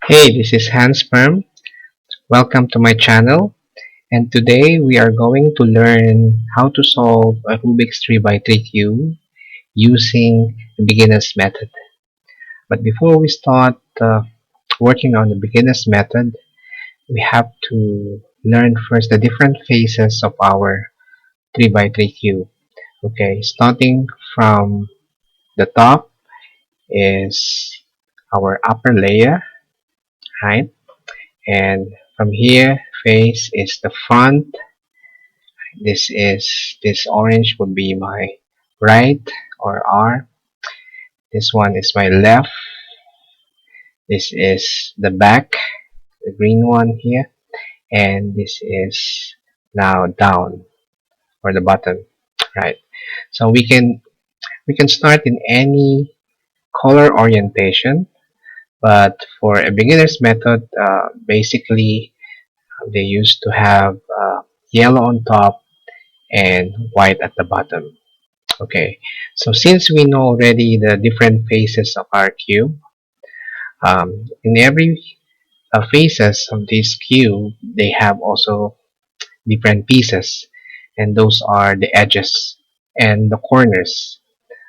Hey, this is HansPerm. Welcome to my channel. And today we are going to learn how to solve a Rubik's 3x3 cube using the beginner's method. But before we start working on the beginner's method, we have to learn first the different phases of our 3x3 cube. Okay, starting from the top is our upper layer, right? And from here, face is the front. This orange would be my right or R. This one is my left. This is the back, the green one here, and this is now down or the bottom, right? So we can start in any color orientation, but for a beginner's method, basically they used to have yellow on top and white at the bottom. Okay, so since we know already the different phases of our cube, in every phases of this cube, they have also different pieces, and those are the edges and the corners.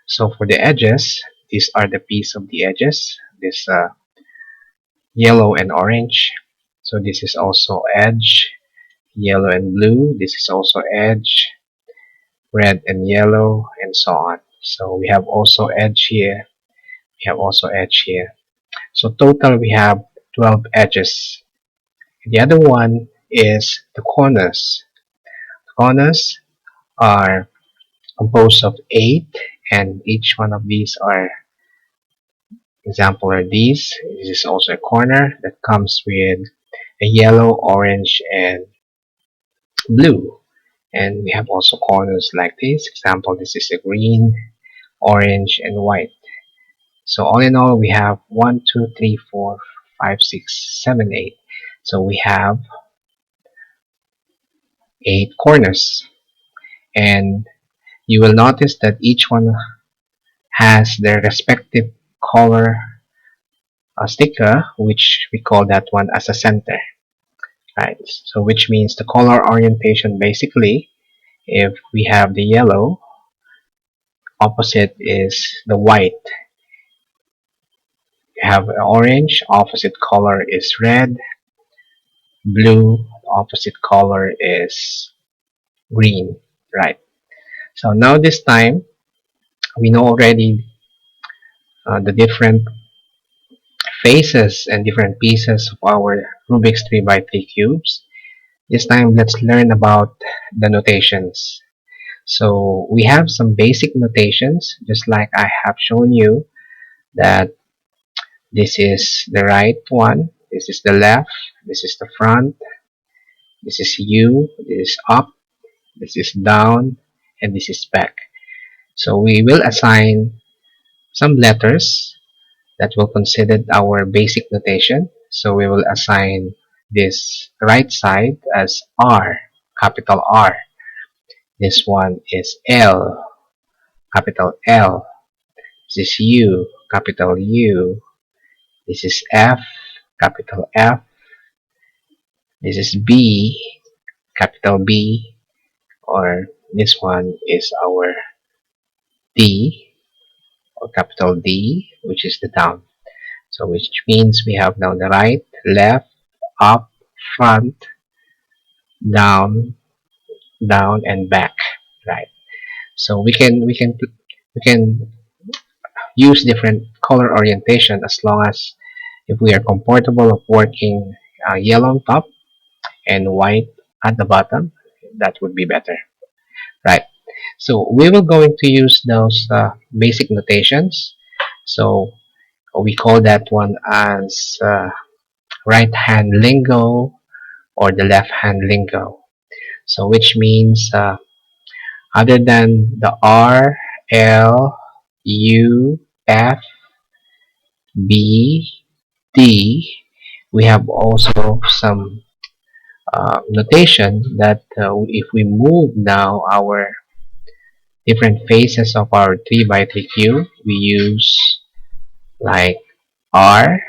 So for the edges, these are the piece of the edges, this yellow and orange. So this is also edge, yellow and blue. This is also edge, red and yellow, and so on. So we have also edge here, we have also edge here. So total we have 12 edges. The other one is the corners. Corners are composed of 8, and each one of these are example are these. This is also a corner that comes with a yellow, orange, and blue. And we have also corners like this. Example, this is a green, orange, and white. So all in all, we have 1, 2, 3, 4, 5, 6, 7, 8. So we have 8 corners. And you will notice that each one has their respective color sticker, which we call that one as a center. Right. So which means the color orientation basically, if we have the yellow, opposite is the white. You have orange, opposite color is red. Blue, opposite color is green. Right. So now this time we know already the different faces and different pieces of our Rubik's 3x3 cubes. This time let's learn about the notations. So we have some basic notations, just like I have shown you that this is the right one, this is the left, this is the front, this is U, this is up, this is down, and this is back. So we will assign some letters that will consider our basic notation. So we will assign this right side as R, capital R. This one is L, capital L. This is U, capital U. This is F, capital F. This is B, capital B. Or this one is our D, or capital D, which is the down. So which means we have now the right, left, up, front, down, down, and back. Right. So we can use different color orientation as long as if we are comfortable of working yellow on top and white at the bottom, that would be better, right? So we will going to use those basic notations. So we call that one as right hand lingo or the left hand lingo. So which means other than the R, L, U, F, B, D, we have also some notation that if we move now our different faces of our 3x3 cube, we use like R,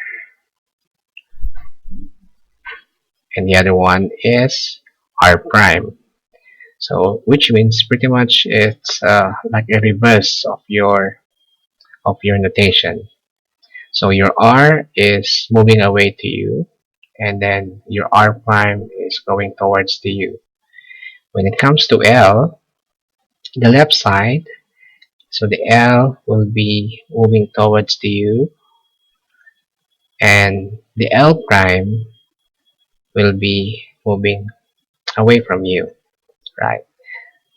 and the other one is R prime. So which means pretty much it's like a reverse of your notation. So your R is moving away to you, and then your R prime is going towards to you. When it comes to L, the left side, so the L will be moving towards to you, and the L prime will be moving away from you, right?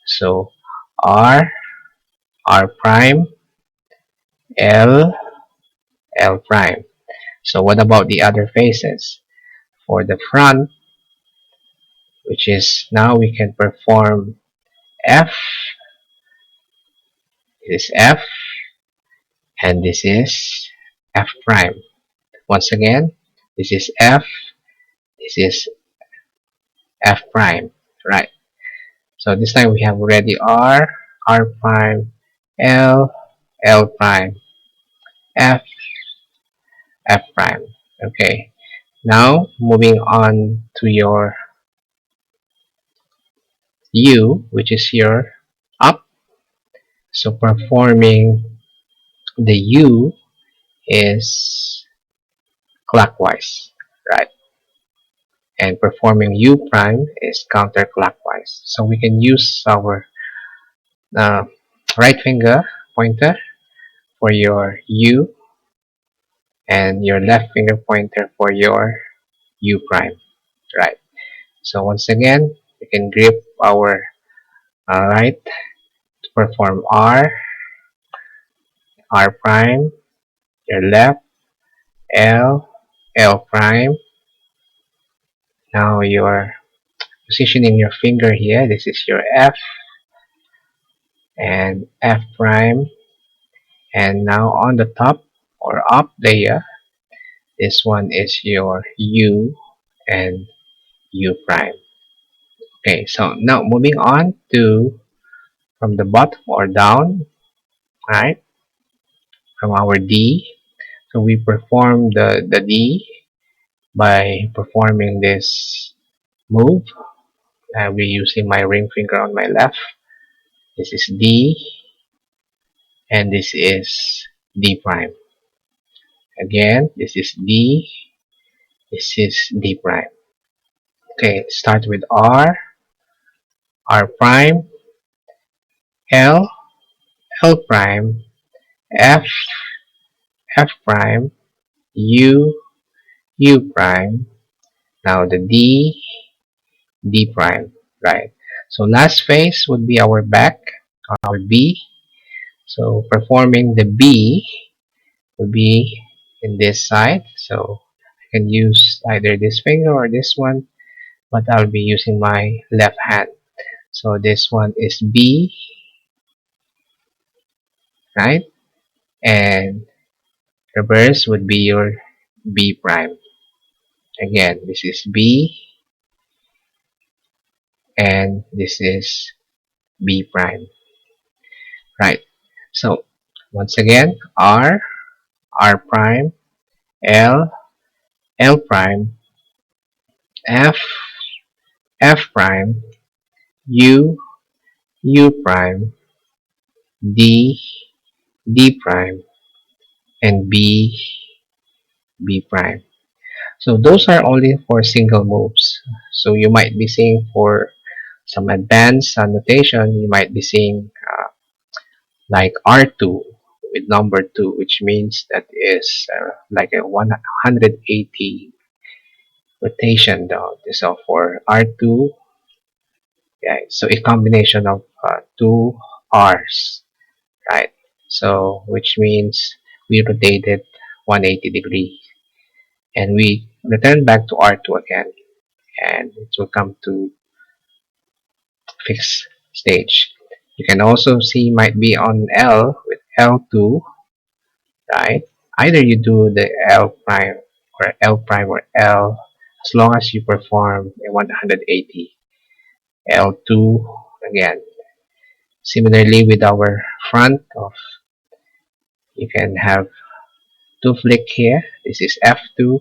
So R, R prime, L, L prime. So what about the other faces? For the front, which is now we can perform F, this is F, and this is F prime. Once again, this is F, this is F prime, right? So this time we have already R, R prime, L, L prime, F, F prime. Okay, now moving on to your U, which is your up. So performing the U is clockwise, right? And performing U prime is counterclockwise. So we can use our uh, right finger pointer for your U and your left finger pointer for your U prime, right? So once again, we can grip our right to perform R, R prime, your left, L, L prime. Now you're positioning your finger here. This is your F and F prime. And now on the top or up layer, this one is your U and U prime. Okay, so now moving on to from the bottom or down, right? From our D. So we perform the D by performing this move. I'll be using my ring finger on my left. This is D, and this is D prime. Again, this is D, this is D prime. Okay, start with R, R prime, L, L prime, F, F prime, U, U prime. Now the D, D prime, right? So last phase would be our back, our B. So performing the B would be in this side. So I can use either this finger or this one, but I'll be using my left hand. So this one is B, right? And reverse would be your B prime. Again, this is B, and this is B prime, right? So once again, R, R prime, L, L prime, F, F prime, U, U prime, D, D prime, and B, B prime. So those are only for single moves. So you might be seeing for some advanced notation, you might be seeing like R2 with number 2, which means that is like a 180 rotation down. So for R2, yeah, so a combination of two R's, right? So which means we rotated 180 degrees, and we return back to R2 again, and it will come to fixed stage. You can also see might be on L with L2, right? Either you do the L prime or L, as long as you perform a 180. L2 again. Similarly with our front of, you can have two flick here. This is F2,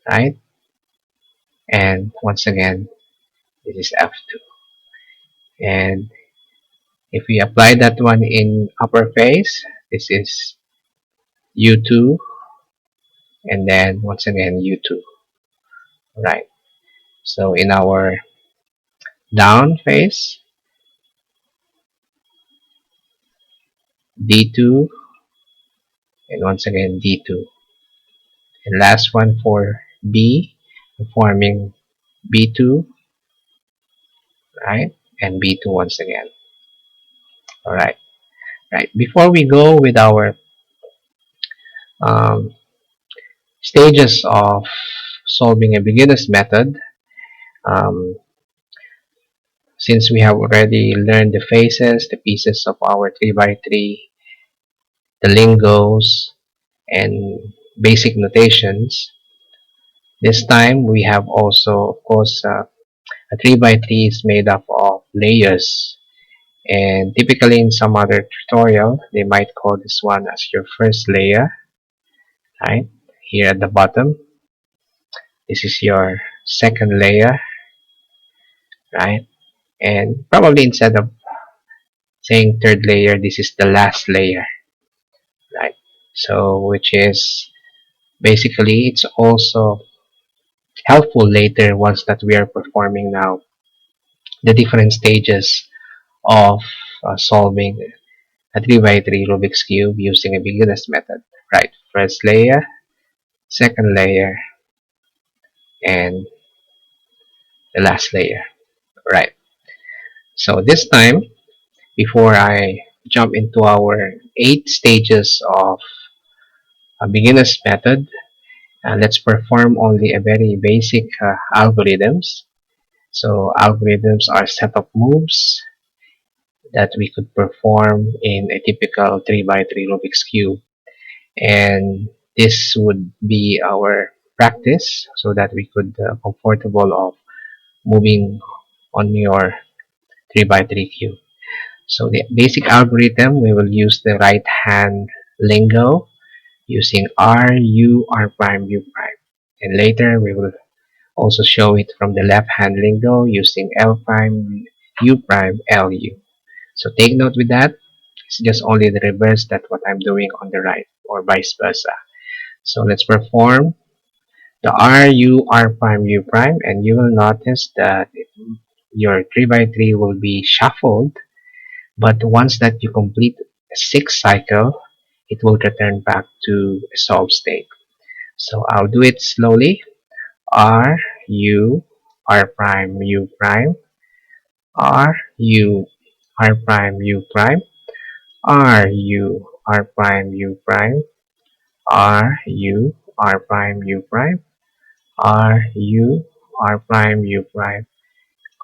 right? and once again this is F2. And if we apply that one in upper phase, this is U2, and then once again U2, right? So in our down phase, D2, and once again D2. And last one for B, forming B2, right? And B2 once again. Alright. Right. Before we go with our um, stages of solving a beginner's method, um, since we have already learned the phases, the pieces of our 3x3, the lingos, and basic notations, this time we have also, of course, a 3x3 is made up of layers, and typically in some other tutorial they might call this one as your first layer, right? Here at the bottom, this is your second layer, right? And probably instead of saying third layer, this is the last layer, right? So which is basically, it's also helpful later once that we are performing now the different stages of solving a 3x3 Rubik's Cube using a beginner's method, right? First layer, second layer, and the last layer, right? So this time, before I jump into our 8 stages of a beginner's method, let's perform only a very basic algorithms. So algorithms are set of moves that we could perform in a typical 3x3 Rubik's Cube. And this would be our practice so that we could comfortable of moving on your 3x3 cube. So the basic algorithm, we will use the right hand lingo using R, U, R prime, U prime. And later we will also show it from the left hand lingo using L prime, U prime, L, U. So take note with that. It's just only the reverse that what I'm doing on the right, or vice versa. So let's perform the R, U, R prime, U prime, and you will notice that your 3x3 will be shuffled, but once that you complete a 6 cycle, it will return back to a solved state. So I'll do it slowly. R, U, R prime, U prime, R, U, R prime, U prime, R, U, R prime, U prime, R, U, R prime, U prime, R, U, R prime, U prime,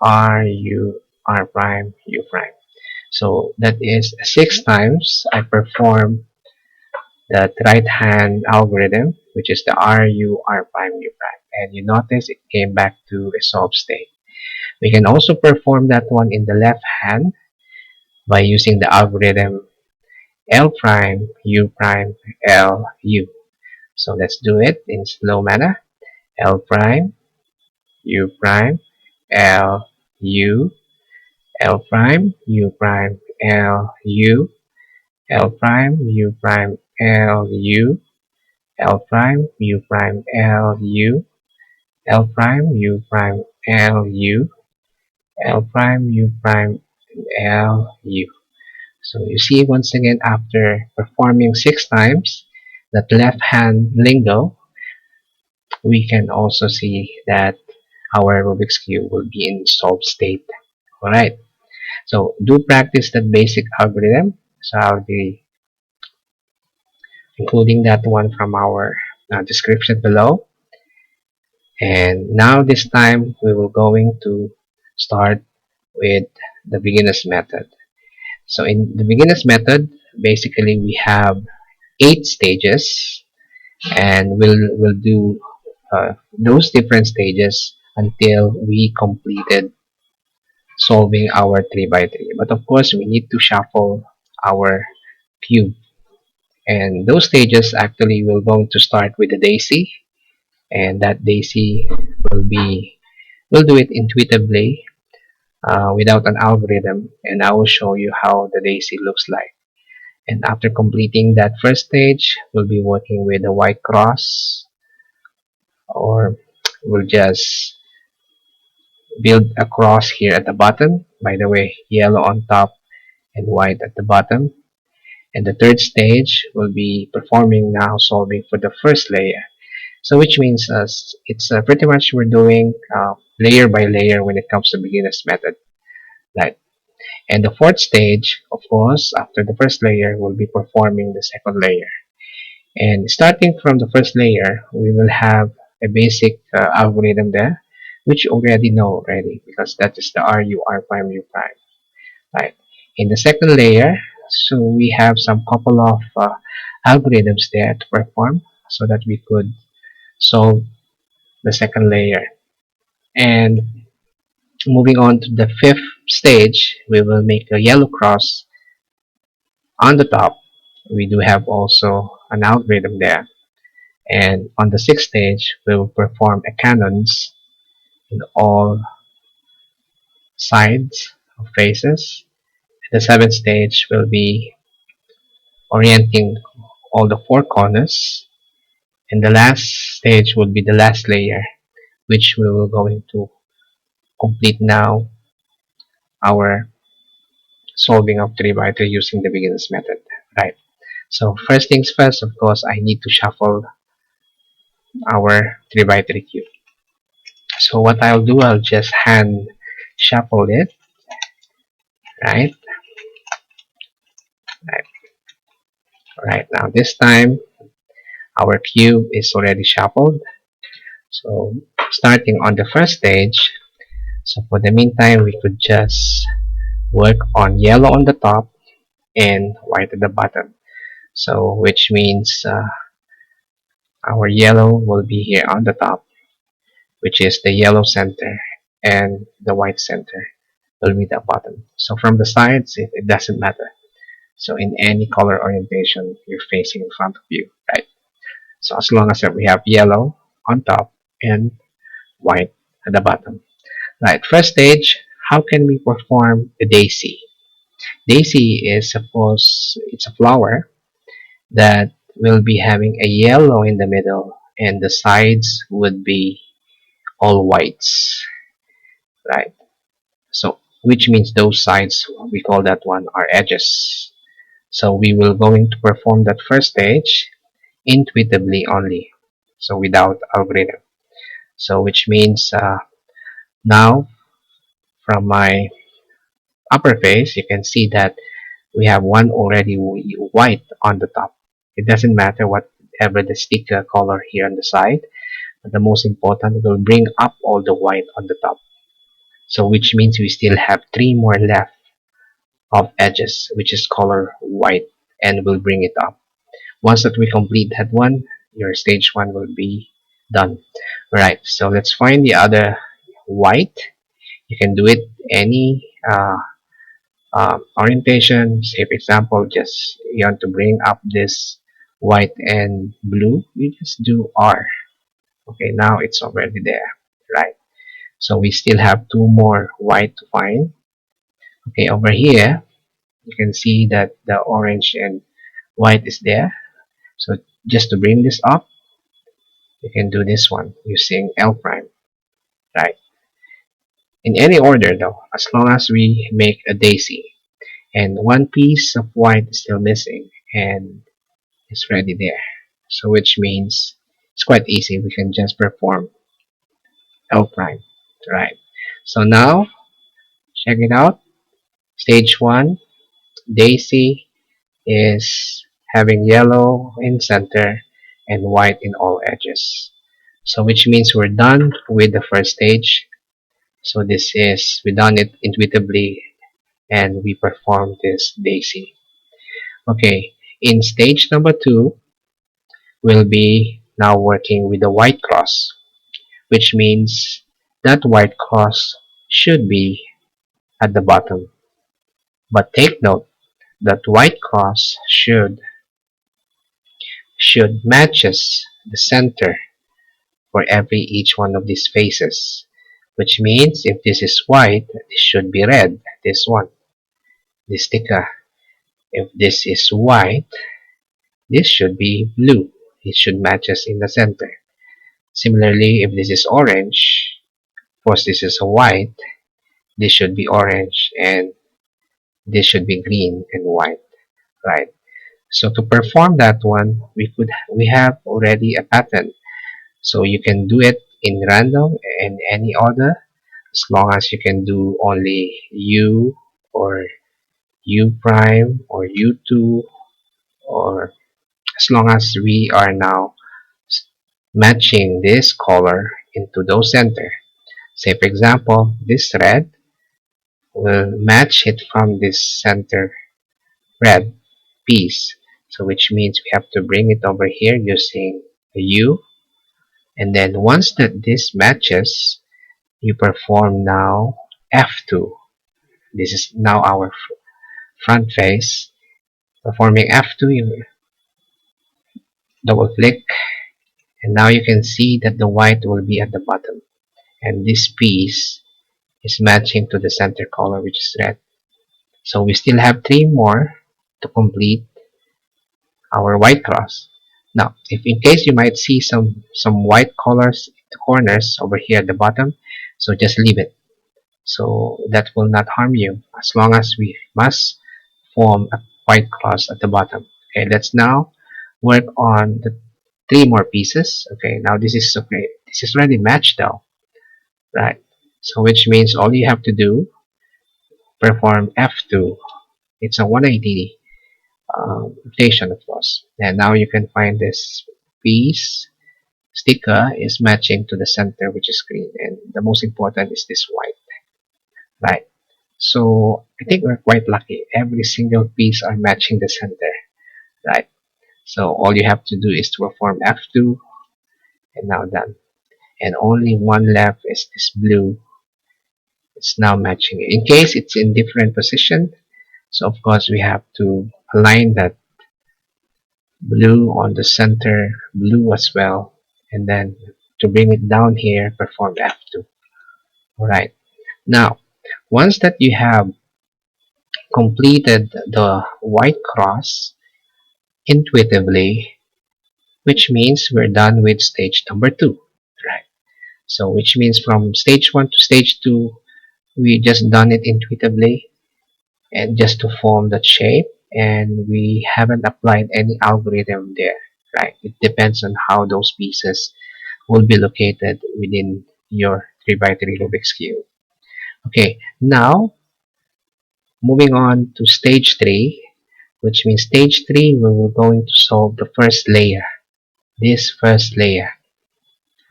R, U, R prime, U prime. So that is 6 times I perform the right hand algorithm, which is the R, U, R prime, U prime. And you notice it came back to a solved state. We can also perform that one in the left hand by using the algorithm L prime, U prime, L, U. So let's do it in slow manner. L prime, U prime, L, U, L prime, U prime, L, U, L prime, U prime, L, U, L prime, U prime, L, U, L prime, U prime, L, U, L prime, U prime, L, U. So you see, once again, after performing 6 times that left hand lingo, we can also see that our Rubik's Cube will be in solved state. Alright, so do practice that basic algorithm. So I'll be including that one from our description below. And now this time we will going to start with the beginner's method. So in the beginner's method, basically we have 8 stages, and we'll do those different stages until we completed solving our 3x3. But of course, we need to shuffle our cube. And those stages, actually, we're going to start with the daisy, and that daisy will be We'll do it intuitively without an algorithm, and I will show you how the daisy looks like. And after completing that first stage, we'll be working with a white cross, or we'll just build a cross here at the bottom. By the way, yellow on top and white at the bottom. And the third stage will be performing now solving for the first layer. So which means it's pretty much we're doing layer by layer when it comes to beginner's method. Right? And the fourth stage, of course, after the first layer, we'll be performing the second layer. And starting from the first layer, we will have a basic algorithm there, which you already know already, because that is the RU, R prime, U prime. Right. In the second layer, so we have some couple of algorithms there to perform so that we could solve the second layer. And moving on to the fifth stage, we will make a yellow cross on the top. We do have also an algorithm there. And on the sixth stage, we will perform a cannons in all sides of faces. The seventh stage will be orienting all the four corners. And the last stage will be the last layer, which we will going to complete now our solving of 3 by 3 using the beginner's method. Right. So first things first, of course, I need to shuffle our 3 by 3 cube. So what I'll do, I'll just hand shuffle it. Right. Right. Now this time our cube is already shuffled. So starting on the first stage, so for the meantime, we could just work on yellow on the top and white at the bottom. So which means our yellow will be here on the top, which is the yellow center, and the white center will be the bottom. So from the sides, it doesn't matter. So in any color orientation you're facing in front of you, right? So as long as we have yellow on top and white at the bottom. Right, first stage, how can we perform the daisy? Daisy is, suppose, it's a flower that will be having a yellow in the middle and the sides would be all whites, right? So, which means those sides, we call that one are edges. So we will going to perform that first stage intuitively only, so without algorithm. So which means now from my upper face, you can see that we have one already white on the top. It doesn't matter whatever the sticker color here on the side, but the most important, will bring up all the white on the top. So which means we still have 3 more left of edges, which is color white, and we'll bring it up. Once that we complete that one, your stage 1 will be done. Alright, so let's find the other white. You can do it any orientation. Say for example, just you want to bring up this white and blue, you just do R. Okay, now it's already there, right? So we still have 2 more white to find. Okay, over here you can see that the orange and white is there. So just to bring this up, you can do this one using L prime, right? In any order though, as long as we make a daisy. And one piece of white is still missing, and it's ready there. So which means it's quite easy. We can just perform L prime, right? So now check it out. Stage 1 daisy is having yellow in center and white in all edges. So which means we're done with the first stage. So this is, we done it intuitively and we perform this daisy. Okay, in stage number 2, we'll be now working with the white cross, which means that white cross should be at the bottom. But take note that white cross should matches the center for each one of these faces. which means if this is white, this should be red, this one, this sticker. If this is white, this should be blue. It should match us in the center. Similarly, if this is orange, of course this is a white, this should be orange, and this should be green and white, right? So to perform that one, we have already a pattern. So you can do it in random and any order, as long as you can do only U or U prime or U2, or as long as we are now matching this color into those center. Say for example, this red will match it from this center red piece. So which means we have to bring it over here using a U, and then once that this matches, you perform now F2. This is now our front face. Performing F2, you double click, and now you can see that the white will be at the bottom, and this piece is matching to the center color, which is red. So we still have 3 more to complete our white cross. Now, if in case you might see some white colors in the corners over here at the bottom, so just leave it. So that will not harm you, as long as we must form a white cross at the bottom. Okay, let's now work on the 3 more pieces. Okay, now this is okay. This is already matched now, right? So which means all you have to do, perform F2. It's a 180 rotation, of course. And now you can find this piece sticker is matching to the center, which is green, and the most important is this white, right? So I think we're quite lucky. Every single piece are matching the center, right? So all you have to do is to perform F2, and now done. And only one left is this blue. It's now matching it. In case it's in different position, so of course we have to align that blue on the center blue as well, and then to bring it down here, perform F2. Alright, now once that you have completed the white cross intuitively, which means we're done with stage number 2, right? So which means from stage 1 to stage 2, we just done it intuitively and just to form that shape, and we haven't applied any algorithm there, right? It depends on how those pieces will be located within your 3x3 Rubik's Cube. Okay, now moving on to stage 3, which means stage 3 we were going to solve the first layer, this first layer,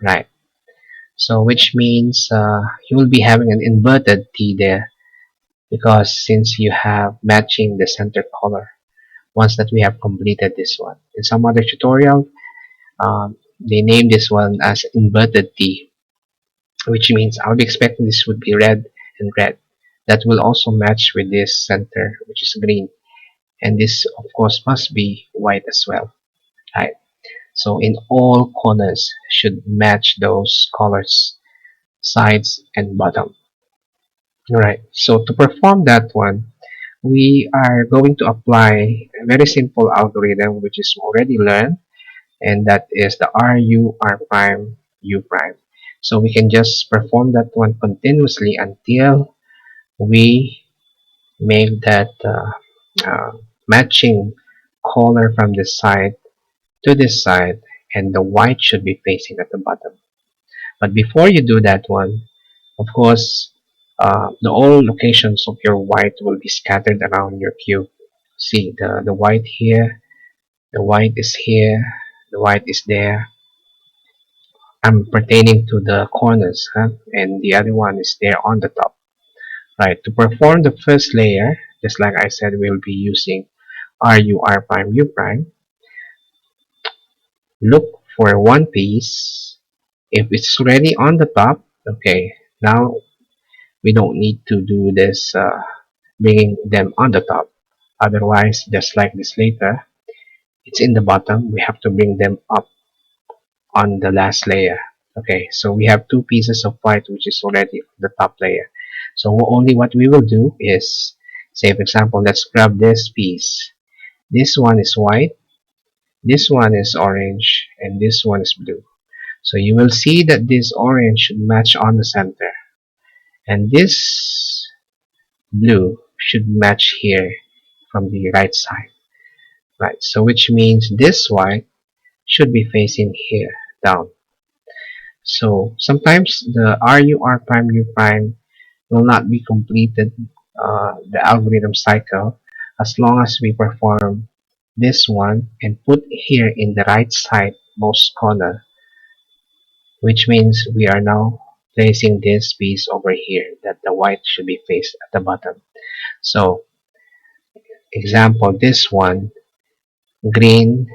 right? So which means you will be having an inverted T there, because since you have matching the center color once that we have completed this one. In some other tutorial, they name this one as inverted T, which means I'll be expecting this would be red and red. That will also match with this center, which is green, and this of course must be white as well, right? So in all corners should match those colors, sides and bottom. Alright, so to perform that one, we are going to apply a very simple algorithm which is already learned, and that is the RU, R prime, U prime. So we can just perform that one continuously until we make that matching color from this side to this side, and the white should be facing at the bottom. But before you do that one, of course, the all locations of your white will be scattered around your cube. See the white here, the white is here, the white is there. I'm pertaining to the corners, huh? And the other one is there on the top. Right, to perform the first layer, just like I said, we'll be using RU, R prime, U prime. Look for one piece. If it's already on the top, okay, now we don't need to do this bringing them on the top. Otherwise, just like this later, it's in the bottom, we have to bring them up on the last layer. Okay, so we have two pieces of white which is already on the top layer. So only what we will do is, say for example, let's grab this piece. This one is white, this one is orange, and this one is blue. So you will see that this orange should match on the center, and this blue should match here from the right side. Right, so which means this white should be facing here down. So sometimes the RU prime U prime will not be completed, the algorithm cycle, as long as we perform this one and put here in the right side most corner, which means we are now placing this piece over here that the white should be faced at the bottom. So example, this one, green,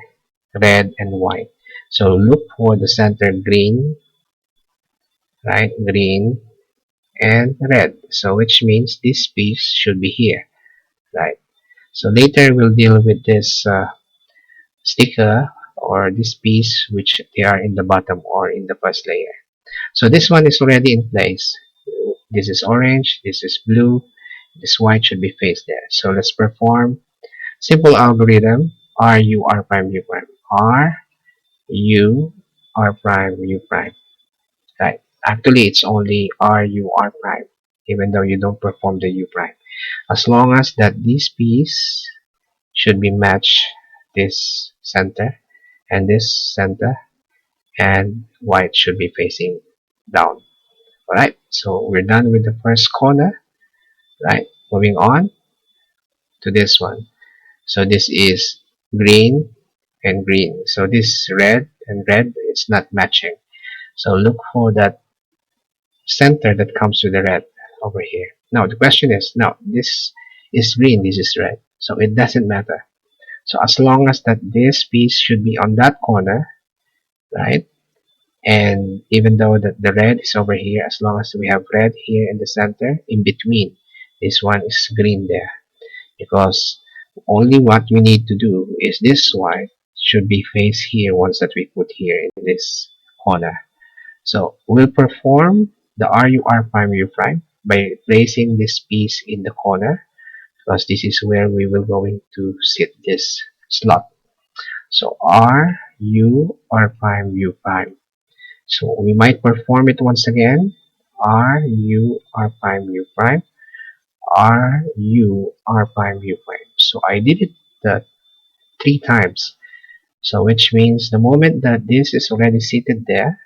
red, and white. So look for the center green, right, green, and red. So which means this piece should be here, right? So later we'll deal with this sticker or this piece which they are in the bottom or in the first layer. So this one is already in place. This is orange, this is blue, this white should be faced there. So let's perform simple algorithm RU prime U prime. RU prime U prime. Right. Actually it's only RU prime, even though you don't perform the U prime. As long as that this piece should be matched this center and this center, and white should be facing down. Alright, so we're done with the first corner. Right, moving on to this one. So this is green and green. So this red and red, it's not matching. So look for that center that comes with the red over here. Now the question is, now this is green, this is red. So it doesn't matter. So as long as that this piece should be on that corner, right? And even though the red is over here, as long as we have red here in the center, in between, this one is green there. Because only what we need to do is this white should be faced here once that we put here in this corner. So we'll perform the RU prime U prime by placing this piece in the corner, because this is where we will going to sit this slot. So RU prime U prime. So we might perform it once again. RU prime U prime. RU prime U prime. So I did it 3 times. So which means the moment that this is already seated there,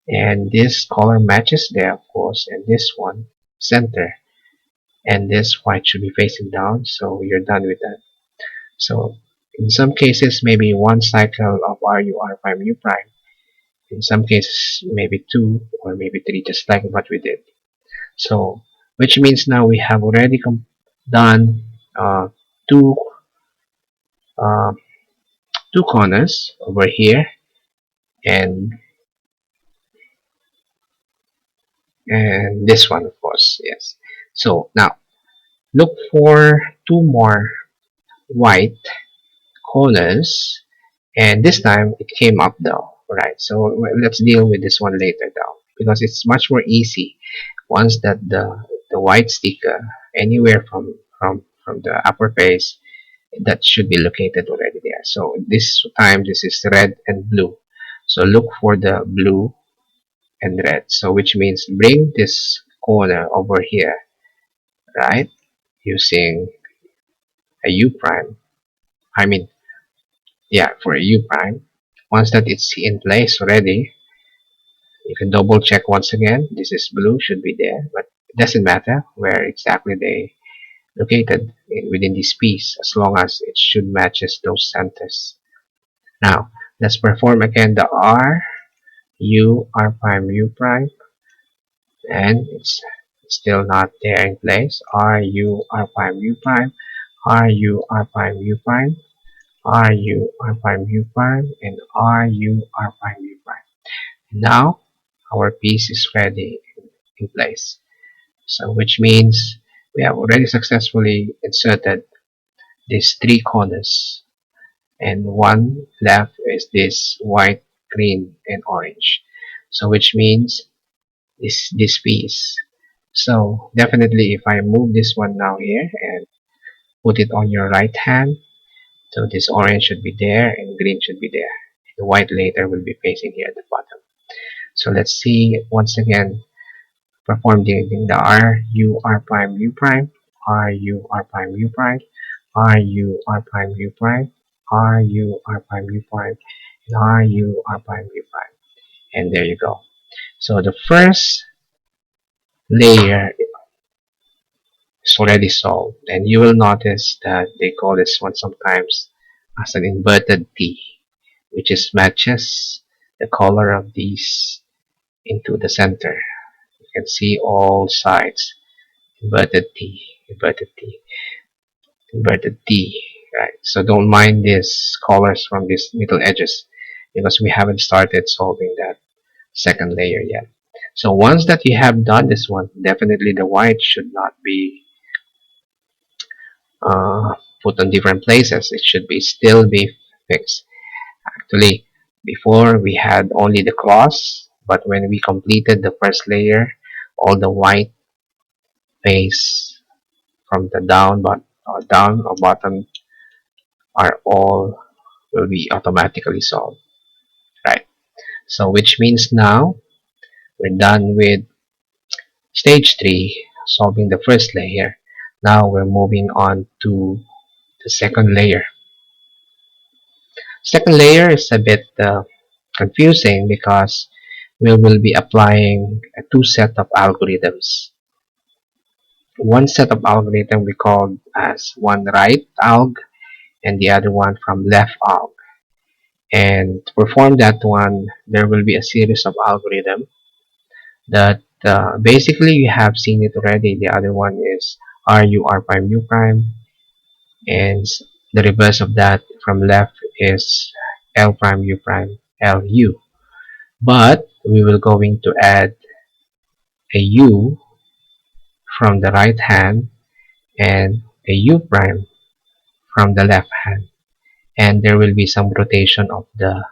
and this color matches there, of course, and this one center, and this white should be facing down. So you're done with that. So in some cases, maybe one cycle of RU prime U prime. In some cases, maybe 2 or maybe 3, just like what we did. So which means now we have already done two uh, two corners over here, and this one, of course. Yes. So now look for 2 more white corners, and this time it came up down. Right, so let's deal with this one later down, because it's much more easy once that the white sticker anywhere from the upper face, that should be located already there. So this time this is red and blue, so look for the blue and red. So which means bring this corner over here, right, using a U prime. I mean, yeah, for a U prime. Once that it's in place already, you can double check once again. This is blue, should be there, but it doesn't matter where exactly they located within this piece, as long as it should matches those centers. Now let's perform again the prime U prime, and it's still not there in place. Prime U prime, prime U prime, prime U prime, and prime U prime. Now our piece is ready in place. So which means we have already successfully inserted these 3 corners, and one left is this white, green, and orange. So which means this piece. So definitely if I move this one now here and put it on your right hand, so this orange should be there and green should be there. The white later will be facing here at the bottom. So let's see once again, perform the R, U, R prime, U prime, R, U, R prime, U prime, R, U, R prime, U prime, R, U, R prime, U prime, and R, U, R prime, U prime. And there you go. So the first layer is already solved, and you will notice that they call this one sometimes as an inverted T, which is matches the color of these into the center. You can see all sides, inverted T, inverted T, inverted T, right? So don't mind these colors from these middle edges because we haven't started solving that second layer yet. So once that you have done this one, definitely the white should not be put on different places. It should be still be fixed. Actually, before we had only the cross, but when we completed the first layer, all the white face from the down or bottom are all will be automatically solved, right? So which means now we're done with stage 3, solving the first layer. Now we're moving on to the second layer. Second layer is a bit confusing because we will be applying two set of algorithms. One set of algorithm we call as one right alg and the other one from left alg. And to perform that one, there will be a series of algorithm that basically you have seen it already. The other one is RU R prime U prime, and the reverse of that from left is L prime U prime LU. But we will going to add a U from the right hand and a U prime from the left hand, and there will be some rotation of the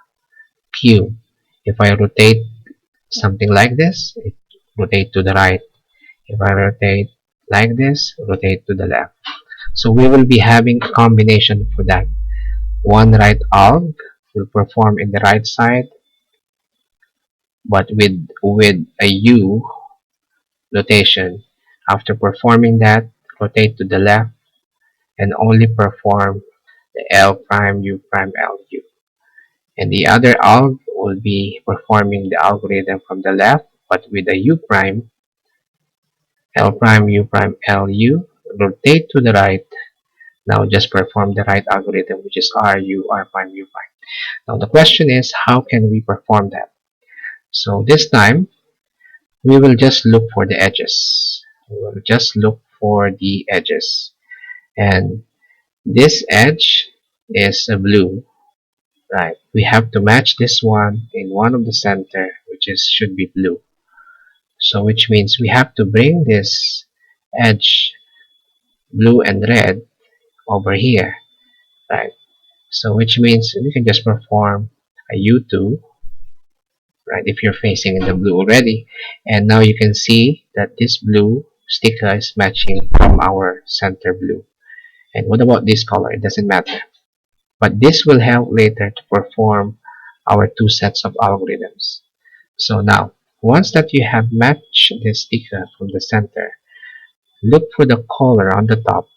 cube. If I rotate something like this, it rotate to the right. If I rotate like this, rotate to the left. So we will be having a combination for that. One right alg will perform in the right side, but with a U rotation. After performing that, rotate to the left and only perform the L prime U prime LU. And the other alg will be performing the algorithm from the left, but with a U prime, L prime U prime LU, rotate to the right. Now just perform the right algorithm, which is RU R prime U prime. Now the question is, how can we perform that? So this time, we will just look for the edges. We will just look for the edges. And this edge is a blue, right? We have to match this one in one of the center, which is should be blue. So which means we have to bring this edge blue and red over here, right? So which means we can just perform a U2, right, if you're facing in the blue already. And now you can see that this blue sticker is matching from our center blue. And what about this color? It doesn't matter. But this will help later to perform our two sets of algorithms. So now, once that you have matched this sticker from the center, look for the color on the top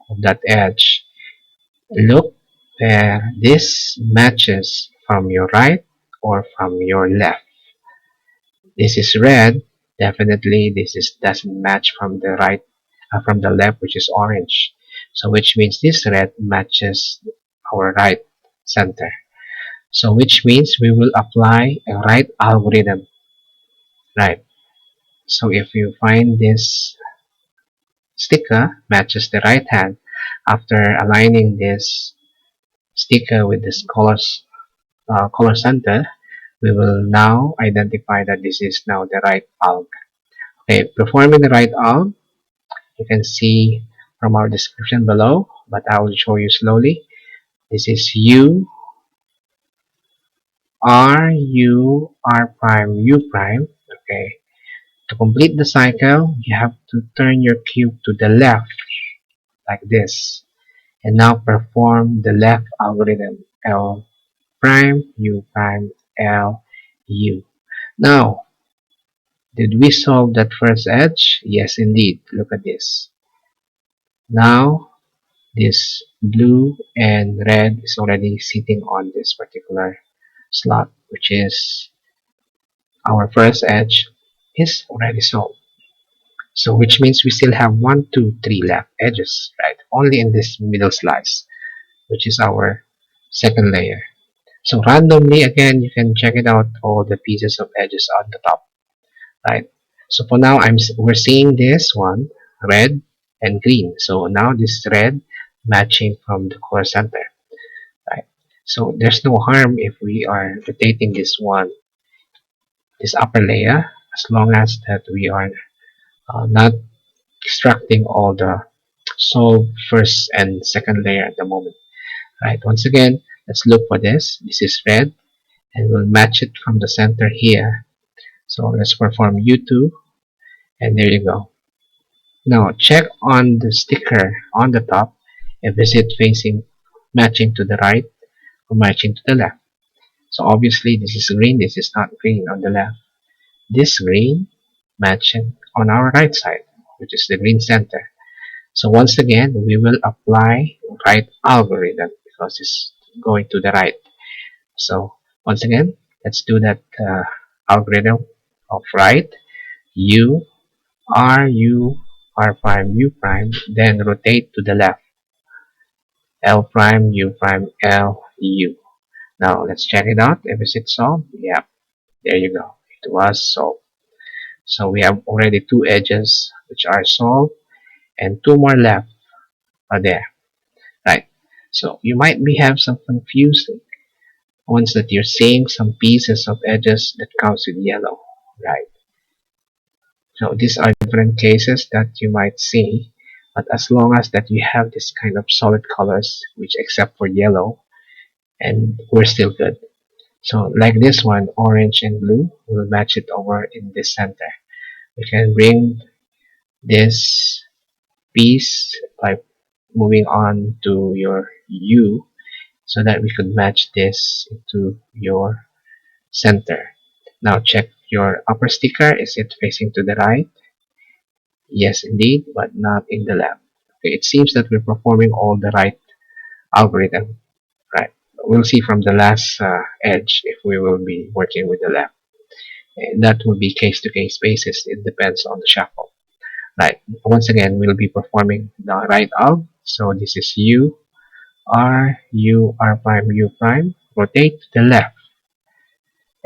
of that edge. Look where this matches from your right or from your left. This is red. Definitely doesn't match from the right from the left, which is orange. So which means this red matches our right center. So which means we will apply a right algorithm, right? So if you find this sticker matches the right hand, after aligning this sticker with this color center, we will now identify that this is now the right alg. Okay, performing the right alg, you can see from our description below, but I will show you slowly. This is U R, U, R prime, U prime. Okay. To complete the cycle, you have to turn your cube to the left like this. And now perform the left algorithm. L prime, U prime, L, U. Now, did we solve that first edge? Yes, indeed. Look at this. Now, this blue and red is already sitting on this particular slot, which is our first edge is already solved. So which means we still have 1, 2, 3 left edges, right? Only in this middle slice, which is our second layer. So randomly, again, you can check it out, all the pieces of edges on the top, right? So for now, we're seeing this one, red and green. So now this red matching from the core center, right? So there's no harm if we are rotating this one, this upper layer, as long as that we are not extracting all the solved first and second layer at the moment, right? Once again, let's look for this. This is red, and we'll match it from the center here. So let's perform U2, and there you go. Now check on the sticker on the top if is it facing matching to the right or matching to the left. So obviously this is green, this is not green on the left. This green matching on our right side, which is the green center. So once again, we will apply right algorithm because it's going to the right. So once again, let's do that algorithm of right. U, R, U, R prime, U prime, then rotate to the left. L prime, U prime, L, U. Now let's check it out. If it's solved, yeah, there you go. It was solved. So we have already 2 edges which are solved and 2 more left are there, right? So you might be have some confusing ones that you're seeing some pieces of edges that comes with yellow, right? So these are different cases that you might see, but as long as that you have this kind of solid colors, which except for yellow, and we're still good. So like this one, orange and blue, we'll match it over in this center. We can bring this piece by moving on to your U so that we could match this to your center. Now check your upper sticker. Is it facing to the right? Yes, indeed, but not in the left. Okay, it seems that we're performing all the right algorithm, right? We'll see from the last edge if we will be working with the left. And that will be case-to-case basis. It depends on the shuffle. Right. Once again, we'll be performing the right alg. So this is U, R, U, R prime, U prime. Rotate to the left.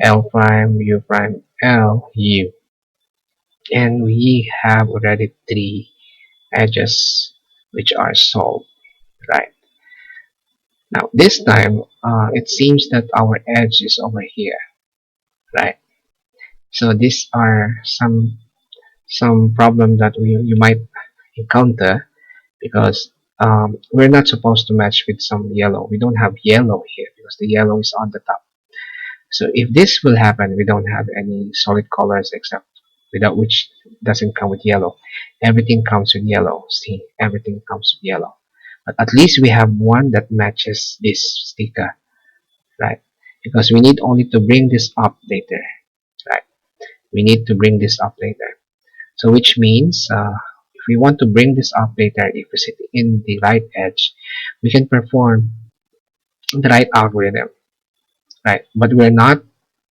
L prime, U prime, L, U. And we have already 3 edges which are solved. Right. Now this time, it seems that our edge is over here. Right. So these are some problem that you might encounter because we're not supposed to match with some yellow. We don't have yellow here because the yellow is on the top. So if this will happen, we don't have any solid colors except without which doesn't come with yellow. Everything comes with yellow. See, everything comes with yellow. But at least we have one that matches this sticker, right? Because we need only to bring this up later, right? We need to bring this up later. So which means if we want to bring this up later, if we sit in the right edge, we can perform the right algorithm, right? But we're not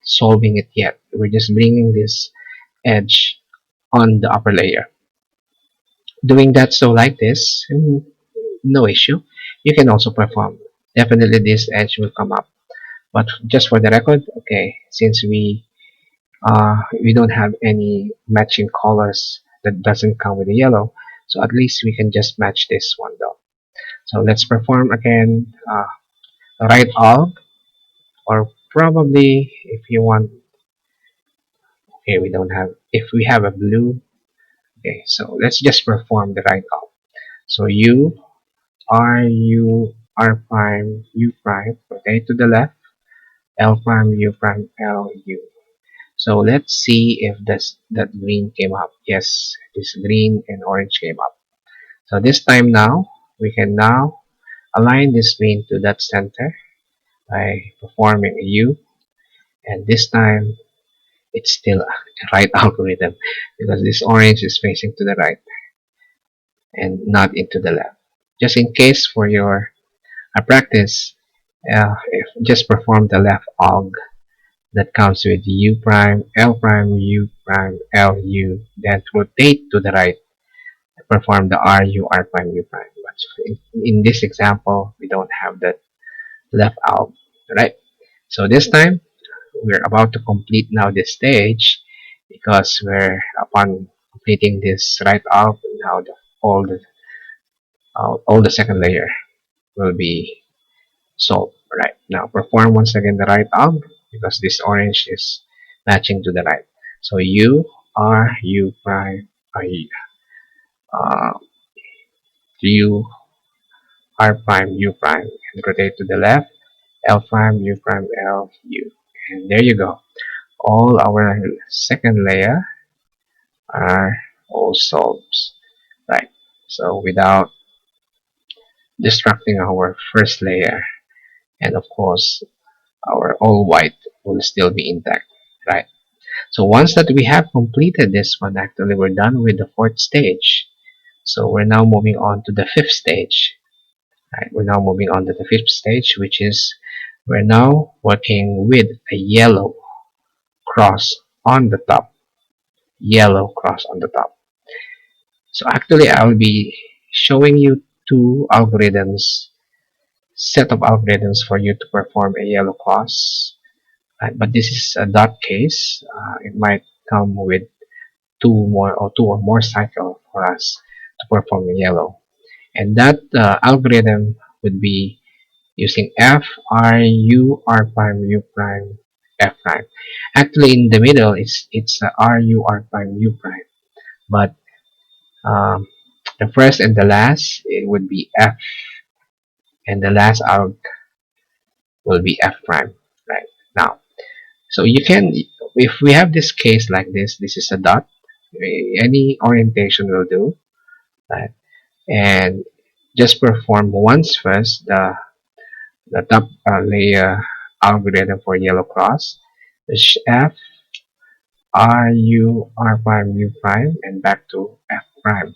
solving it yet. We're just bringing this edge on the upper layer. Doing that so like this, no issue. You can also perform. Definitely this edge will come up. But just for the record, okay, since we don't have any matching colors that doesn't come with the yellow, so at least we can just match this one though. So let's perform again right alg, or probably if you want, okay, we don't have, if we have a blue, okay, so let's just perform the right alg. So U, R, U, R prime, U prime, okay, to the left, L prime U prime L U. So let's see if that green came up. Yes, this green and orange came up. So this time now, we can now align this green to that center by performing a U, and this time it's still a right algorithm because this orange is facing to the right and not into the left. Just in case for your practice, if just perform the left alg that comes with U prime, L prime, U prime, L, U, then rotate to the right, perform the R, U, R prime, U prime. But in this example, we don't have that left alg, right? So this time, we're about to complete now this stage because we're upon completing this right alg, now all the second layer will be solved. Right, now perform once again the right alg because this orange is matching to the right. So U R U prime uh, U R prime U prime and rotate to the left, L prime U prime L U, and there you go. All our second layer are all solved. Right. So without destructing our first layer, and of course our all white will still be intact. Right. So once that we have completed this one, actually we're done with the fourth stage. So we're now moving on to the fifth stage. Right, we're now moving on to the fifth stage, which is we're now working with a yellow cross on the top. Yellow cross on the top. So actually I'll be showing you two algorithms, set of algorithms for you to perform a yellow cross. Right, but this is a dot case. It might come with two or more cycles for us to perform a yellow. And that algorithm would be using F, R, U, R prime, U prime, F prime. Actually, in the middle, it's R, U, R prime, U prime. But um, the first and the last, it would be F, and the last alg will be F prime. Right now, so you can, if we have this case like this is a dot. Any orientation will do. Right, and just perform once first the top layer algorithm for yellow cross, which F, R, U, R prime, U prime, and back to F prime.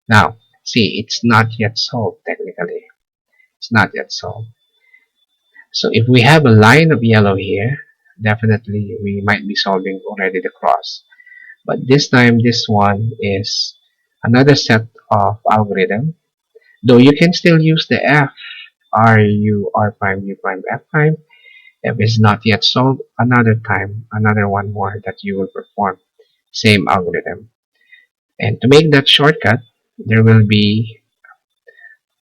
Now, see, it's not yet solved technically. It's not yet solved. So if we have a line of yellow here, definitely we might be solving already the cross. But this time, this one is another set of algorithm. Though you can still use the F, R, U, R prime, U prime, F prime. If it's not yet solved, another time, another one more that you will perform. Same algorithm. And to make that shortcut, there will be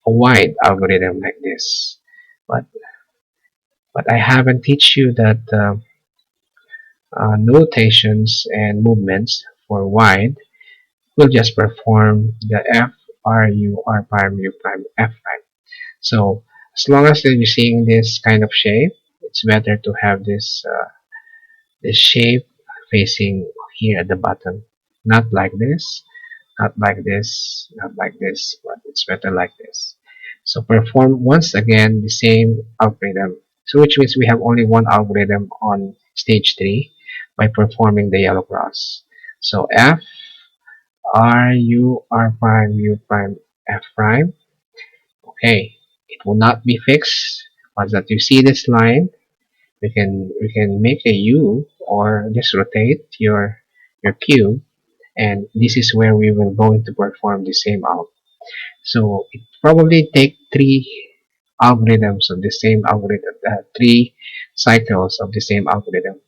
a wide algorithm like this. But I haven't teach you that notations and movements for wide. We'll just perform the F, R, U, R prime, U prime, F prime. So as long as you're seeing this kind of shape, it's better to have this shape facing here at the bottom. Not like this, not like this, not like this, but it's better like this. So perform once again the same algorithm. So which means we have only one algorithm on stage 3 by performing the yellow cross. So F, R, U, R prime, U prime, F prime. Okay, it will not be fixed. Once that you see this line, we can make a U or just rotate your cube, and this is where we will going to perform the same alg. So it probably take three algorithms of the same algorithm, three cycles of the same algorithm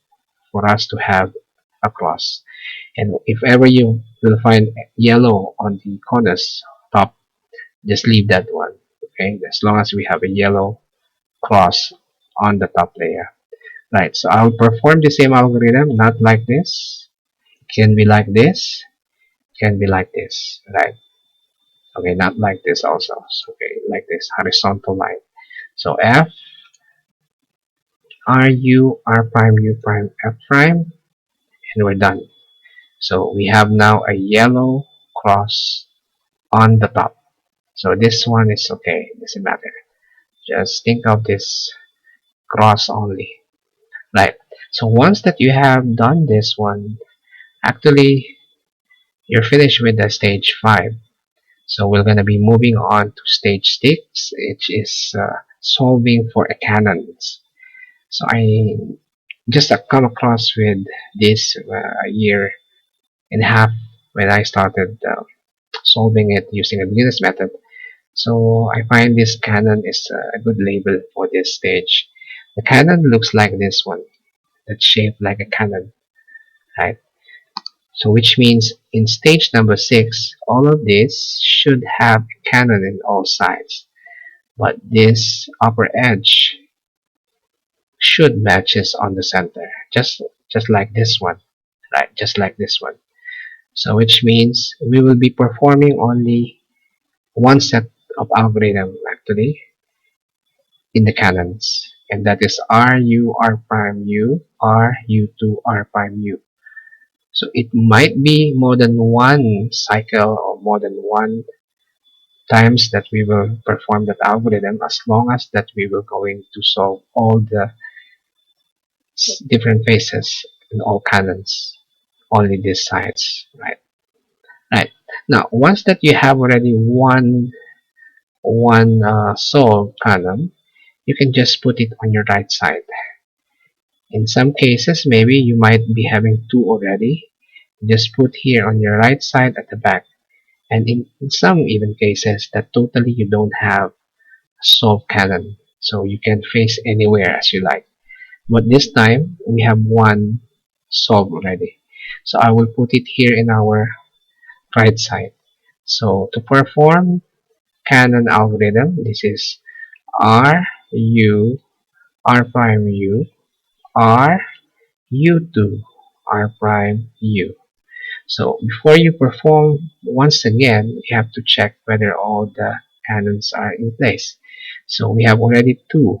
for us to have a cross. And if ever you will find yellow on the corners top, just leave that one. Okay, as long as we have a yellow cross on the top layer. Right, so I'll perform the same algorithm, not like this. It can be like this, can be like this, right? Okay, not like this also. So, okay, like this, horizontal line. So F, RU, R prime, U prime, F prime, and we're done. So we have now a yellow cross on the top. So this one is okay, doesn't matter. Just think of this cross only. Right. So once that you have done this one, actually you're finished with the stage 5. So we're going to be moving on to stage 6, which is solving for a canons. So I just come across with this a year and a half when I started solving it using a beginner's method. So I find this canon is a good label for this stage. The canon looks like this one, that's shaped like a cannon, right? So which means in stage number 6, all of this should have a canon in all sides, but this upper edge should matches on the center, just like this one, right? Just like this one. So which means we will be performing only one set of algorithm actually in the canons, and that is RU, R prime U, R, U2, R prime U. So it might be more than one cycle or more than one times that we will perform that algorithm, as long as that we will going to solve all the different phases in all canons, only these sides, right? Right. Now, once that you have already one solved canon, you can just put it on your right side. In some cases, maybe you might be having two already. Just put here on your right side at the back. And in some even cases that totally you don't have solved canon. So you can face anywhere as you like. But this time, we have one solved already. So I will put it here in our right side. So to perform canon algorithm, this is R, U, R prime U, R, U2, R prime U. So before you perform, once again, you have to check whether all the canons are in place. So we have already two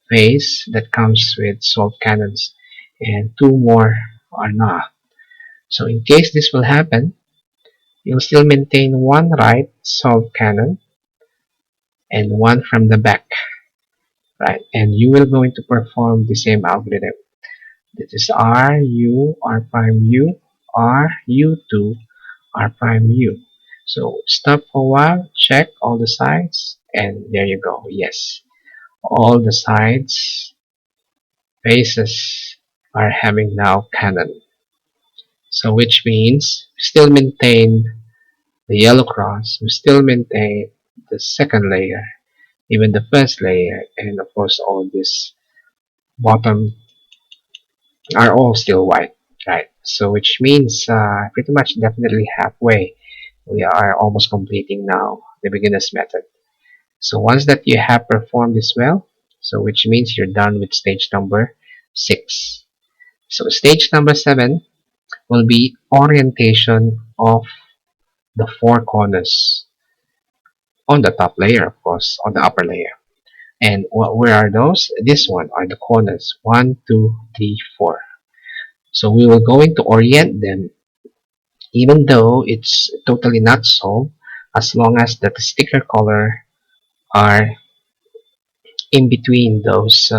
phase that comes with solved canons, and two more are not. So in case this will happen, you'll still maintain one right solved canon and one from the back, right? And you will going to perform the same algorithm. This is R, U, R prime U, R, U2, R prime U. So stop for a while, check all the sides, and there you go. Yes, all the sides faces are having now canon. So which means we still maintain the yellow cross, we still maintain the second layer, even the first layer, and of course all this bottom are all still white, right? So which means pretty much definitely halfway. We are almost completing now the beginner's method. So once that you have performed this well, so which means you're done with stage number 6. So stage number 7 will be orientation of the four corners on the top layer, of course, on the upper layer. And where are those? This one are the corners, 1, 2, 3, 4. So we will going to orient them, even though it's totally not solved, as long as the sticker color are in between those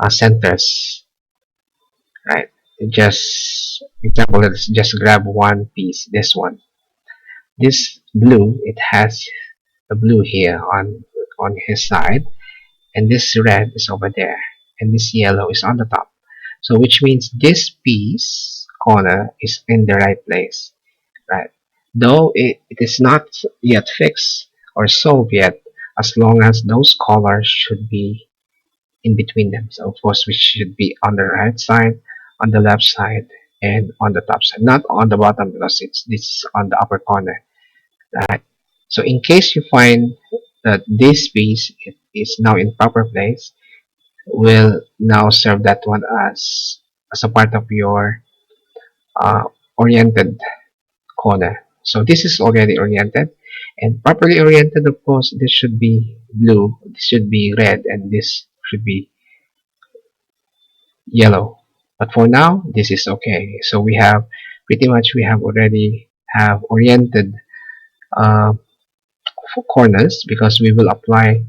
centers, right? Just example, let's just grab one piece, this one. This blue, it has a blue here on his side, and this red is over there, and this yellow is on the top. So which means this piece corner is in the right place, right? Though it is not yet fixed or solved yet, as long as those colors should be in between them. So of course we should be on the right side, on the left side, and on the top side, not on the bottom, because this is on the upper corner, right? So in case you find that this piece is now in proper place, will now serve that one as a part of your uh, oriented corner. So this is already oriented, and properly oriented, of course, this should be blue, this should be red, and this should be yellow. But for now, this is okay. So we have pretty much we have already have oriented uh, corners, because we will apply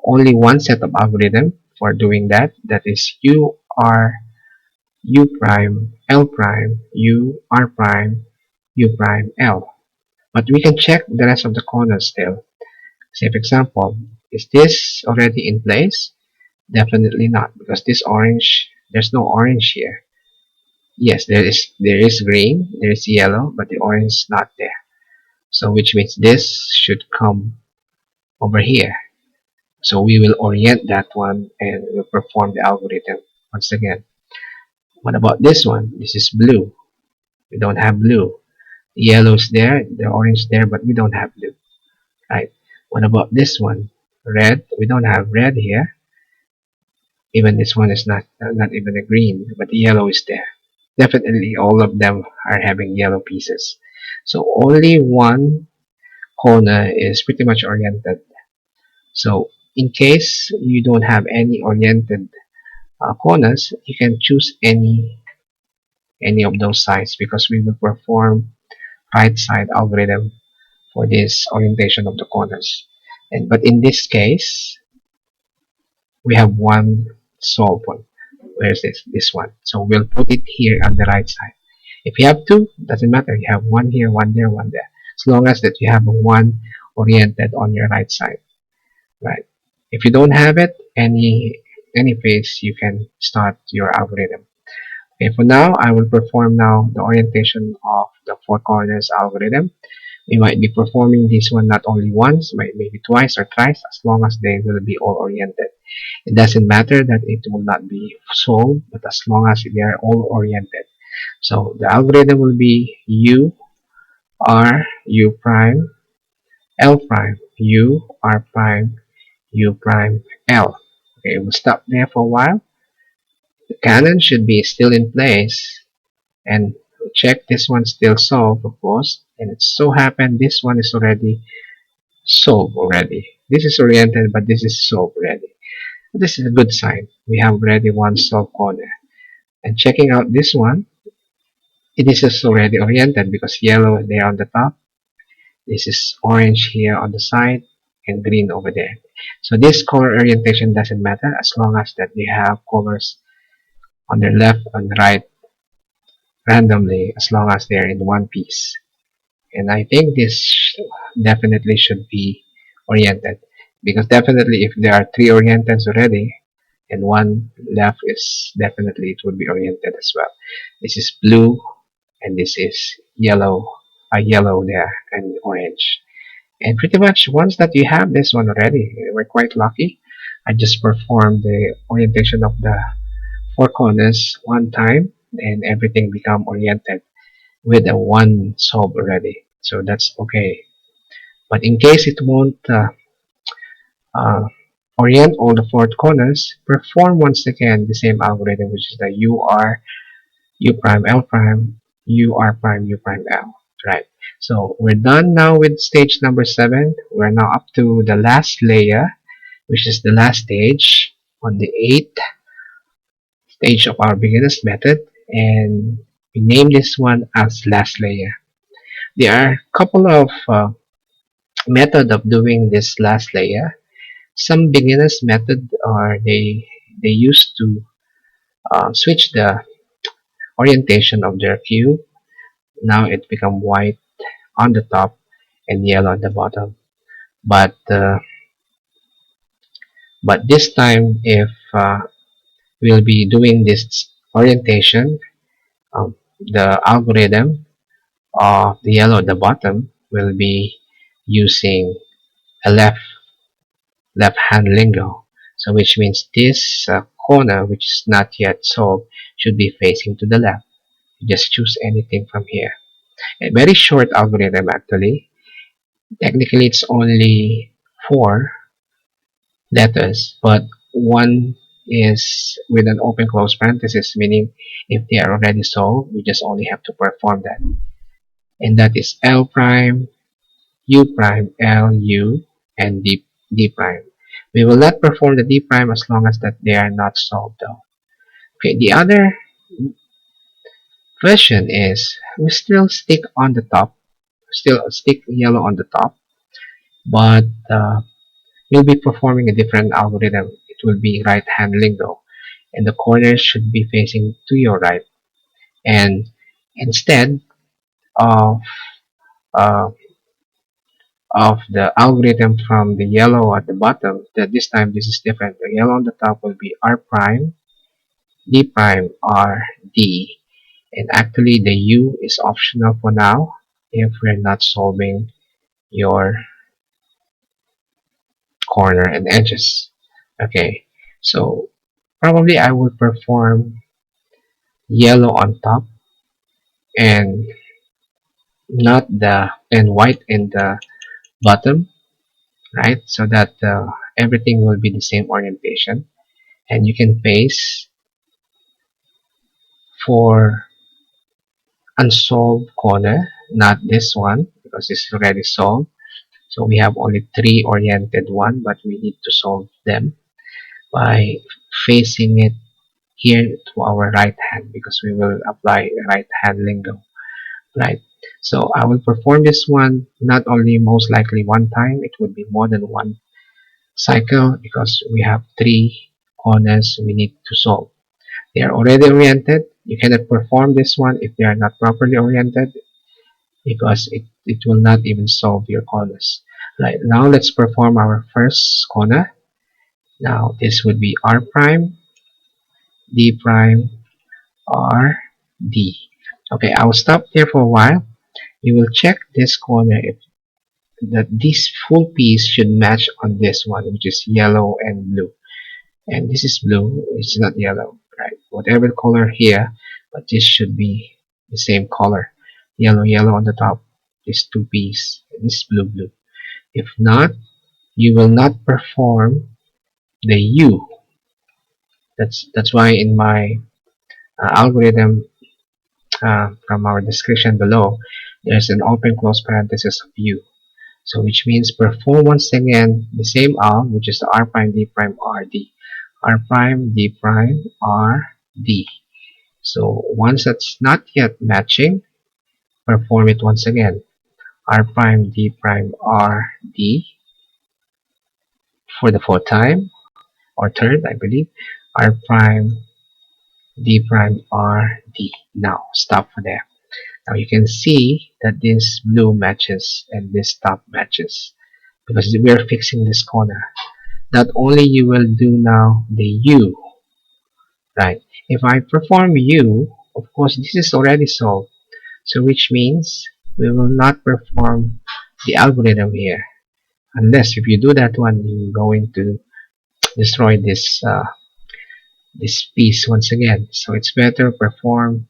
only one set of algorithm for doing that. That is U R U prime L prime U R prime U prime L. But we can check the rest of the corners still. Say for example, is this already in place? Definitely not, because this orange, there's no orange here. Yes, there is green, there is yellow, but the orange is not there. So which means this should come over here. So we will orient that one and we'll perform the algorithm once again. What about this one? This is blue. We don't have blue. The yellow is there, the orange there, but we don't have blue. Right? What about this one? Red. We don't have red here. Even this one is not even a green, but the yellow is there. Definitely all of them are having yellow pieces. So only one corner is pretty much oriented. So in case you don't have any oriented corners, you can choose any of those sides, because we will perform right side algorithm for this orientation of the corners. But in this case, we have one solved one. Where is this? This one. So we'll put it here on the right side. If you have two, doesn't matter. You have one here, one there, one there. As long as that you have one oriented on your right side, right? If you don't have it, any phase, you can start your algorithm. Okay, for now, I will perform now the orientation of the four corners algorithm. We might be performing this one not only once, maybe twice or thrice, as long as they will be all oriented. It doesn't matter that it will not be solved, but as long as they are all oriented. So the algorithm will be U, R, U prime, L prime, U, R prime, U prime, L. Okay, we'll stop there for a while. The canon should be still in place, and check this one still solved, of course. And it so happened this one is already solved already. This is oriented, but this is solved already. This is a good sign. We have already one solved corner. And checking out this one, it is already oriented because yellow is there on the top. This is orange here on the side and green over there. So this color orientation doesn't matter as long as that we have colors on the left and right randomly, as long as they're in one piece. And I think this definitely should be oriented, because definitely if there are three orienteds already and one left, is definitely it would be oriented as well. This is blue and this is yellow, a yellow there and orange. And pretty much once that you have this one already, we're quite lucky. I just performed the orientation of the four corners one time and everything become oriented with a one solve already. So that's okay. But in case it won't uh, orient all the four corners, perform once again the same algorithm, which is the UR, U prime, L prime, UR prime, U prime, L. Right. So we're done now with stage number 7. We're now up to the last layer, which is the last stage on the 8th stage of our beginner's method, and we name this one as last layer. There are a couple of method of doing this last layer. Some beginners method are they used to switch the orientation of their cube. Now it become white on the top and yellow at the bottom. But this time, if we'll be doing this orientation, the algorithm of the yellow at the bottom will be using a left hand lingo. So which means this corner, which is not yet solved, should be facing to the left. You just choose anything from here. A very short algorithm actually. Technically it's only 4 letters, but one is with an open close parenthesis, meaning if they are already solved, we just only have to perform that. And that is L prime, U prime, L, U, and D prime. We will not perform the D prime as long as that they are not solved though. Okay, the other version is we still stick on the top, still stick yellow on the top, but you'll be performing a different algorithm. It will be right hand lingo, and the corners should be facing to your right. And instead of uh, the algorithm from the yellow at the bottom, that this time this is different. The yellow on the top will be R prime, D prime, R, D. And actually the U is optional for now if we're not solving your corner and edges. Okay, so probably I will perform yellow on top and not the and white in the bottom, right? So that everything will be the same orientation, and you can paste for unsolved corner, not this one because it's already solved. So we have only three oriented one, but we need to solve them by facing it here to our right hand because we will apply right hand lingo, right? So I will perform this one not only most likely one time, it would be more than one cycle because we have three corners we need to solve. They are already oriented. You cannot perform this one if they are not properly oriented because it will not even solve your corners. Right, now let's perform our first corner. Now this would be R prime, D prime, R, D. Okay, I will stop here for a while. You will check this corner if that this full piece should match on this one, which is yellow and blue. And this is blue, it's not yellow, right? Whatever color here, but this should be the same color. Yellow, yellow on the top, this two piece, and this blue, blue. If not, you will not perform the U. That's why in my algorithm from our description below, there's an open close parenthesis of U. So which means perform once again the same alg, which is the R prime, D prime, R, D. R prime, D prime, R, D. So once that's not yet matching, perform it once again. R prime, D prime, R, D for the fourth time, or third, I believe. R prime, D prime, R, D. Now, stop for there. Now you can see that this blue matches and this top matches because we are fixing this corner. Not only you will do now the U, right? If I perform U, of course this is already solved. So which means we will not perform the algorithm here. Unless if you do that one, you're going to destroy this piece once again. So it's better perform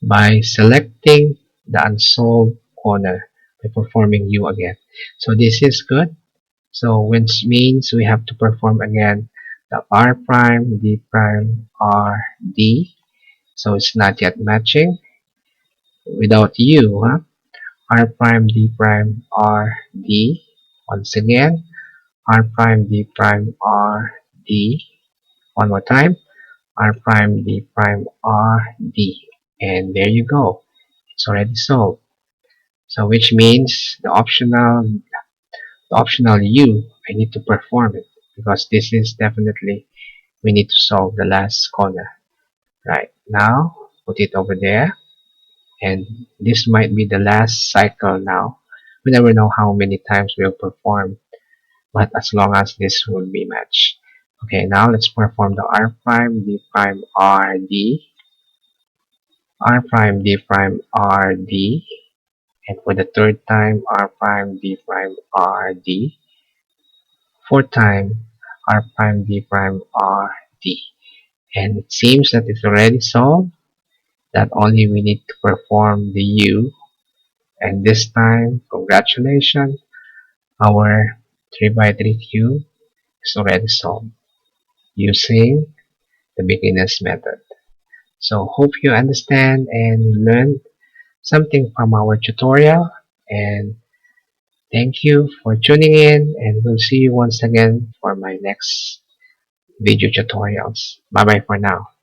by selecting the unsolved corner by performing U again. So this is good. So which means we have to perform again the R prime, D prime, R, D. So it's not yet matching without U, huh? R prime, D prime, R, D. Once again, R prime, D prime, R, D. One more time, R prime, D prime, R, D. And there you go. It's already solved. So which means the optional U, I need to perform it because this is definitely we need to solve the last corner. Right, now put it over there, and this might be the last cycle now. We never know how many times we'll perform, but as long as this will be matched. Okay, now let's perform the R prime, D prime, R, D, R prime, D prime, R, D, and for the third time, R prime, D prime, R, D, fourth time, R prime, D prime, R, D. And it seems that it's already solved, that only we need to perform the U, and this time, congratulations, our 3x3 cube is already solved using the beginner's method. So hope you understand and learn something from our tutorial, and thank you for tuning in, and we'll see you once again for my next video tutorials. Bye bye for now.